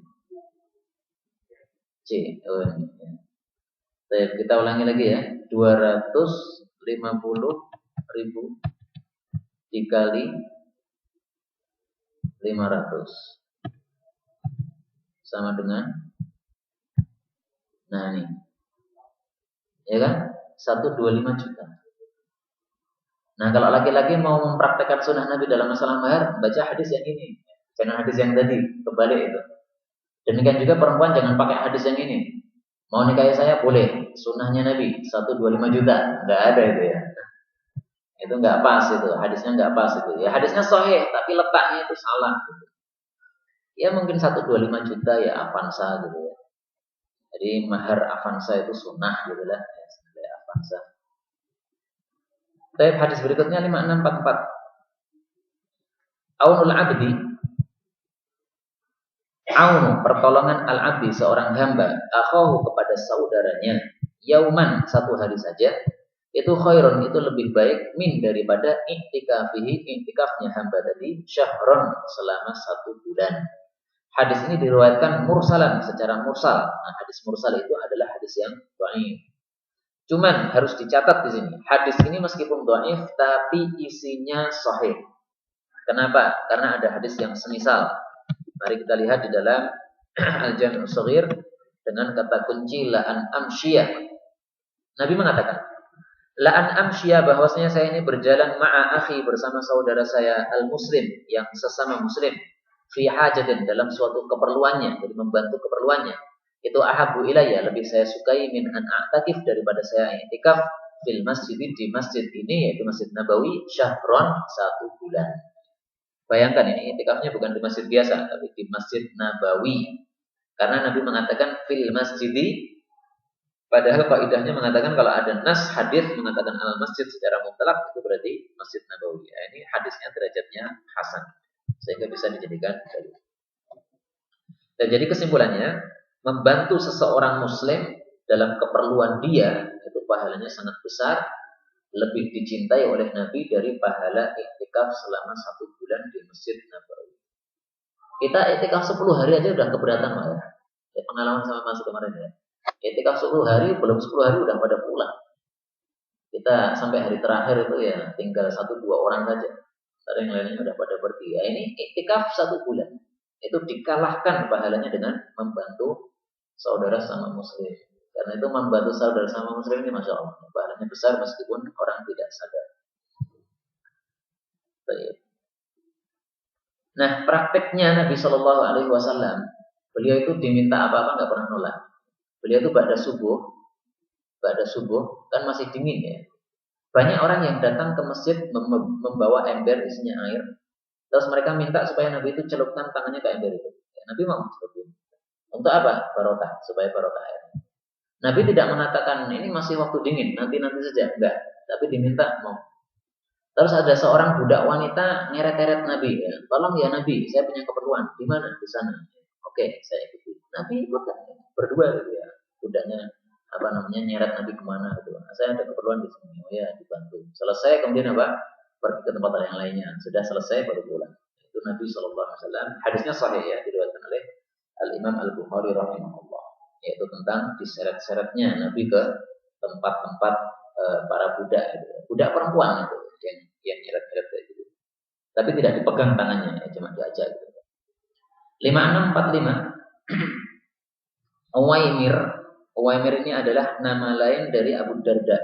C. Oh ini. Baik, kita ulangi lagi ya. 250.000 dikali 500 sama dengan, nah ini, ya kan? 125 juta. Nah kalau laki-laki mau mempraktekkan sunnah Nabi dalam masalah mahar, baca hadis yang ini, jangan hadis yang tadi, kebalik itu. Demikian juga perempuan jangan pakai hadis yang ini. Mau nikahi saya boleh, sunnahnya Nabi 125 juta, nggak ada itu ya. Itu nggak pas itu, hadisnya nggak pas itu. Ya hadisnya sahih, tapi letaknya itu salah. Gitu. Ya mungkin 125 juta ya Avanza gitu ya. Jadi mahar Avanza itu sunnah gitu lah, ya, Avanza. Baik, hadis berikutnya 5644. Aunul abdi, aunu pertolongan al-abdi seorang hamba, akhahu kepada saudaranya, yauman satu hari saja, itu khairun, itu lebih baik min daripada iktikafnya hamba tadi syahron selama 1 bulan. Hadis ini diriwayatkan mursalan, secara mursal. Nah, hadis mursal itu adalah hadis yang dhaif. Cuman harus dicatat di sini, hadis ini meskipun dhaif tapi isinya sahih. Kenapa? Karena ada hadis yang semisal. Mari kita lihat di dalam Al-Jami' Shaghir dengan kata kunci la'an amsyiyah. Nabi mengatakan, la'an amsyiyah, bahwasanya saya ini berjalan ma'a akhi, bersama saudara saya al-muslim, yang sesama muslim, fi hajatin, dalam suatu keperluannya, jadi membantu keperluannya. Itu ahabbu ilayya, lebih saya sukai min an a'takif, daripada saya i'tikaf fil masjid, di masjid ini, yaitu Masjid Nabawi, syahron 1 bulan. Bayangkan, ini i'tikafnya bukan di masjid biasa, tapi di Masjid Nabawi. Karena Nabi mengatakan fil masjidi, padahal kaidahnya mengatakan kalau ada nas hadis mengatakan al masjid secara mutlak, itu berarti Masjid Nabawi. Ya, ini hadisnya derajatnya hasan, sehingga bisa dijadikan dalil. Dan jadi kesimpulannya, membantu seseorang muslim dalam keperluan dia, itu pahalanya sangat besar, lebih dicintai oleh Nabi dari pahala iktikaf selama 1 bulan di Masjid Nabawi. Kita iktikaf 10 hari aja udah keberatan, Pak, ya. Pengalaman sama Mas kemarin ya. Iktikaf 10 hari, belum 10 hari udah pada pulang. Kita sampai hari terakhir itu ya tinggal 1-2 orang saja. Tapi yang lainnya udah pada pergi. Ya, ini iktikaf 1 bulan. Itu dikalahkan pahalanya dengan membantu saudara sama muslim. Karena itu membantu saudara sama muslim ini Masya Allah, pahalanya besar meskipun orang tidak sadar. Nah, prakteknya Nabi Shallallahu Alaihi Wasallam, beliau itu diminta apa-apa nggak pernah nolak. Beliau itu ba'da subuh kan masih dingin ya. Banyak orang yang datang ke masjid membawa ember isinya air, terus mereka minta supaya Nabi itu celupkan tangannya ke ember itu. Ya, Nabi mau celupin. Untuk apa? Barokah, supaya barokah air. Nabi tidak mengatakan ini masih waktu dingin, nanti saja, enggak. Tapi diminta mau. Terus ada seorang budak wanita nyeret-nyeret Nabi, ya. Tolong ya Nabi, saya punya keperluan. Di mana? Di sana. Oke, saya ikuti. Nabi ikut berdua gitu ya. Budaknya nyeret Nabi kemana gitu. Nah, saya ada keperluan di sini. Oh ya, dibantu. Selesai kemudian apa? Pergi ke tempat yang lainnya. Sudah selesai baru pulang. Itu Nabi SAW. Hadisnya sahih ya, diriwayatkan oleh Al-Imam Al-Bukhari rahimahullah. Yaitu tentang diseret-seretnya Nabi ke tempat-tempat para budak, gitu. Budak perempuan itu yang nyeret-nyeret kayak gitu. Tapi tidak dipegang tangannya, ya, cuma diajak gitu. 5645 Uwaimir ini adalah nama lain dari Abu Darda.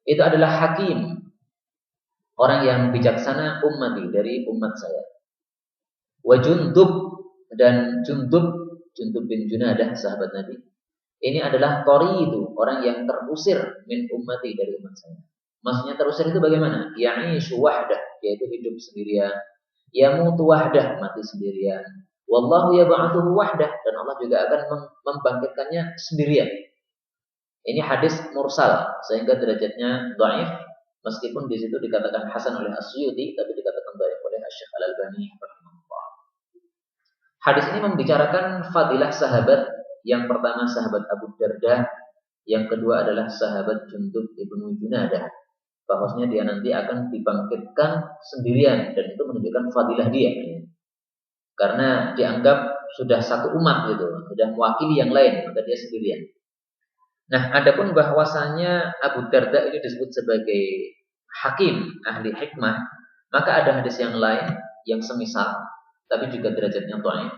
Itu adalah hakim, orang yang bijaksana, ummati, dari umat saya. Wa Jundub, dan Jundub bin Junadah, sahabat Nabi. Ini adalah itu orang yang terusir min ummati, dari umat saya. Maksudnya terusir itu bagaimana? Ya'ishu wahdah, yaitu hidup sendirian. Yamutu wahdah, mati sendirian. Wallahu yab'atsuhu wahdah, dan Allah juga akan membangkitkannya sendirian. Ini hadis mursal, sehingga derajatnya dhaif, meskipun di situ dikatakan hasan oleh As-Suyuti, tapi dikatakan dhaif oleh Asy-Syaikh Al-Albani rahimahullah. Hadis ini membicarakan fadilah sahabat. Yang pertama sahabat Abu Darda, yang kedua adalah sahabat Jundub ibnu Junadah. Bahwasanya dia nanti akan dibangkitkan sendirian, dan itu menunjukkan fadilah dia. Karena dianggap sudah satu umat gitu, sudah mewakili yang lain, maka dia sendirian. Nah, adapun bahwasanya Abu Darda ini disebut sebagai hakim, ahli hikmah, maka ada hadis yang lain yang semisal, tapi juga derajatnya dhaif.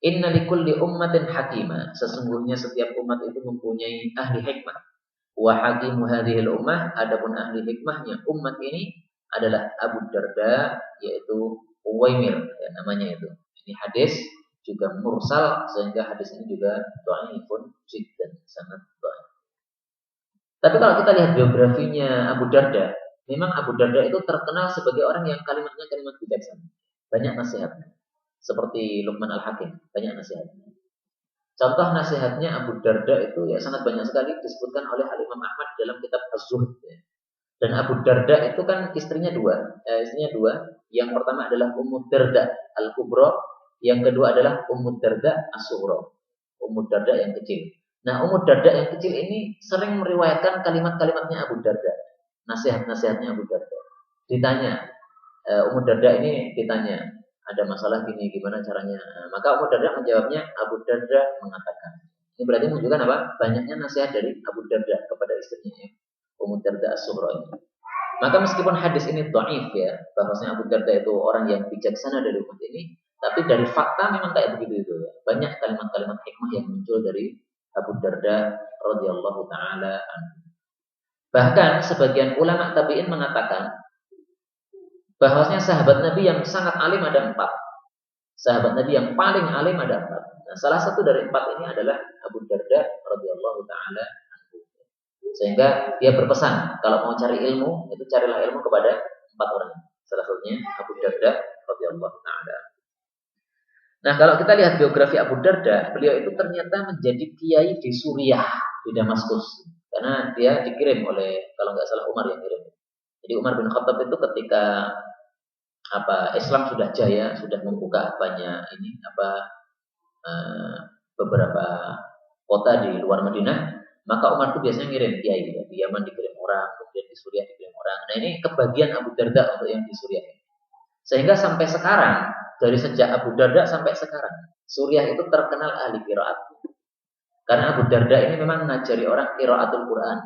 Inna likulli ummatin hakima, sesungguhnya setiap umat itu mempunyai ahli hikmah. Wa hakimu hadhil ummah, adapun ahli hikmahnya umat ini adalah Abu Darda, yaitu Uwaimir, ya, namanya itu. Ini hadis juga mursal, sehingga hadis ini juga dhaifun jiddan, sangat dhaif. Tapi kalau kita lihat biografinya Abu Darda, memang Abu Darda itu terkenal sebagai orang yang kalimatnya kalimat bijaksana, banyak nasihatnya. Seperti Luqman Al-Hakim, banyak nasihatnya. Contoh nasihatnya Abu Darda itu ya sangat banyak sekali, disebutkan oleh Al-Imam Ahmad dalam kitab Az-Zuhd. Dan Abu Darda itu kan istrinya dua. Yang pertama adalah Ummu Darda Al-Kubra, yang kedua adalah Ummu Darda As-Sughra, Ummu Darda yang kecil. Nah, Ummu Darda yang kecil ini sering meriwayatkan kalimat-kalimatnya Abu Darda, nasihat-nasihatnya Abu Darda. Ditanya, Ummu Darda ini ditanya, ada masalah gini, gimana caranya? Nah, maka Ummu Darda menjawabnya, Abu Darda mengatakan. Ini berarti menunjukkan apa? Banyaknya nasihat dari Abu Darda kepada istrinya, ya. Ummu Darda As-Sughra ini. Maka meskipun hadis ini dhaif ya, bahwasanya Abu Darda itu orang yang bijaksana dari umat ini, tapi dari fakta memang kayak begitu itu ya. Banyak kalimat-kalimat hikmah yang muncul dari Abu Darda radhiyallahu taala anhu. Bahkan sebagian ulama tabi'in mengatakan bahwasanya sahabat Nabi yang sangat alim ada 4. Sahabat Nabi yang paling alim ada 4. Nah, salah satu dari 4 ini adalah Abu Darda radhiyallahu taala anhu. Sehingga dia berpesan, kalau mau cari ilmu, itu carilah ilmu kepada 4 orang. Salah satunya Abu Darda radhiyallahu taala. Nah, kalau kita lihat biografi Abu Darda, beliau itu ternyata menjadi kiai di Suriah, di Damaskus. Karena dia dikirim oleh, kalau nggak salah Umar yang kirim. Jadi Umar bin Khattab itu ketika Islam sudah jaya, sudah membuka banyak beberapa kota di luar Madinah, maka Umar itu biasanya ngirim kiai ya. Di Yaman dikirim orang, kemudian di Suriah dikirim orang. Nah, ini kebagian Abu Darda untuk yang di Suriah. Sehingga sampai sekarang, dari sejak Abu Darda sampai sekarang, Suriah itu terkenal ahli qiraat. Karena Abu Darda ini memang ngajari orang qiraatul Quran.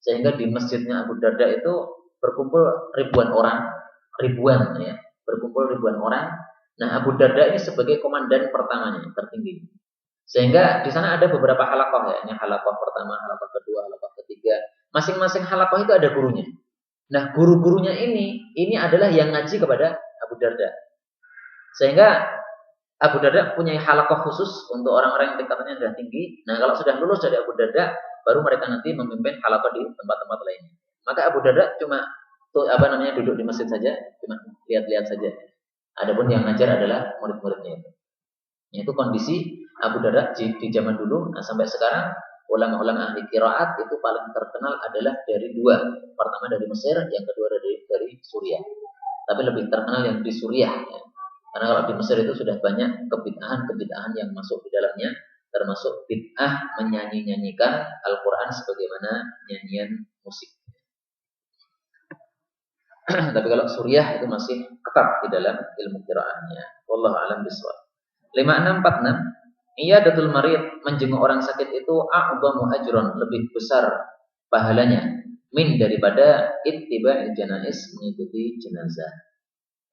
Sehingga di masjidnya Abu Darda itu berkumpul ribuan orang. Berkumpul ribuan orang. Nah, Abu Darda ini sebagai komandan pertamanya, tertinggi. Sehingga di sana ada beberapa halaqah ya. Ini halaqah pertama, halaqah kedua, halaqah ketiga. Masing-masing halaqah itu ada gurunya. Nah, guru-gurunya ini adalah yang ngaji kepada Abu Darda. Sehingga Abu Darda punya halaqah khusus untuk orang-orang yang tingkatannya sudah tinggi. Nah, kalau sudah lulus dari Abu Darda, baru mereka nanti memimpin halaqah di tempat-tempat lainnya. Maka Abu Darda cuma duduk di masjid saja, cuma lihat-lihat saja. Adapun yang ngajar adalah murid-muridnya itu. Itu kondisi Abu Darda di zaman dulu. Nah, sampai sekarang ulama-ulama ahli qiraat itu paling terkenal adalah dari 2. Pertama dari Mesir, yang kedua dari Suriah. Tapi lebih terkenal yang di Suriah ya. Karena kalau di Mesir itu sudah banyak kebid'ahan yang masuk di dalamnya, termasuk bid'ah menyanyi-nyanyikan Al-Qur'an sebagaimana nyanyian musik. Tapi kalau Suriah itu masih ketat di dalam ilmu qiraatnya. Wallahu a'lam bishawab. 5646 Iyadatul marid, menjenguk orang sakit itu a'dhamu ajran, lebih besar pahalanya min daripada ittiba'il janaiz, mengikuti jenazah.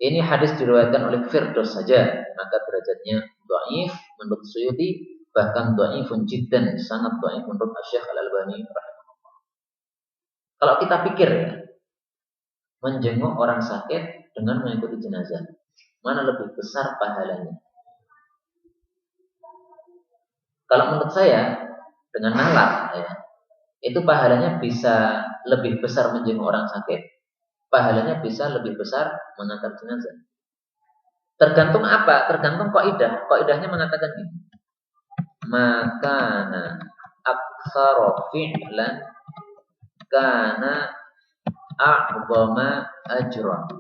Ini hadis diriwayatkan oleh Firdaus saja, maka derajatnya dhaif menurut Suyuti, bahkan dhaifun jiddan, sangat dhaif menurut Syekh Al-Albani rahimahullah. Kalau kita pikir ya, menjenguk orang sakit dengan mengikuti jenazah, mana lebih besar pahalanya? Kalau menurut saya dengan nalar ya, itu pahalanya bisa lebih besar menjenguk orang sakit, pahalanya bisa lebih besar mengantar jenazah. Tergantung apa? Tergantung kaidah. Kaidahnya mengatakan ini. Makana aktsara fi'lan kana a'dhama ajran.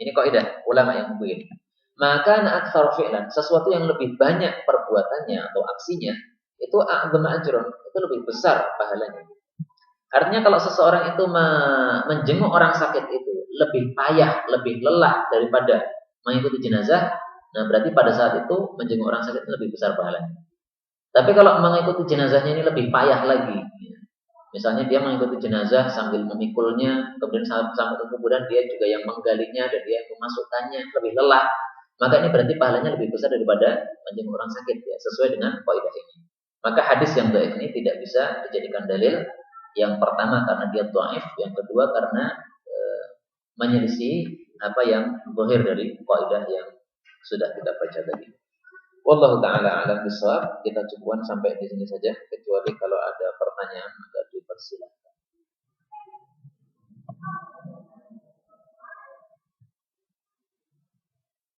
Ini kaidah ulama yang begini. Maka aktsar fi'lan, sesuatu yang lebih banyak perbuatannya atau aksinya, itu a'dhama ajran, itu lebih besar pahalanya. Artinya kalau seseorang itu menjenguk orang sakit itu lebih payah, lebih lelah daripada mengikuti jenazah, nah berarti pada saat itu menjenguk orang sakit itu lebih besar pahalanya. Tapi kalau mengikuti jenazahnya ini lebih payah lagi. Misalnya dia mengikuti jenazah sambil memikulnya, kemudian sampai kemudian dia juga yang menggalinya dan dia yang memasukkannya, lebih lelah. Maka ini berarti pahalanya lebih besar daripada menjenguk orang sakit ya, sesuai dengan kaidah ini. Maka hadis yang dhaif ini tidak bisa dijadikan dalil. Yang pertama karena dia dhaif, yang kedua karena menyelisih apa yang zahir dari kaidah yang sudah kita baca tadi. Wallahu taala a'lam bishawab. Kita cukupkan sampai di sini saja, kecuali kalau ada pertanyaan maka dipersilakan.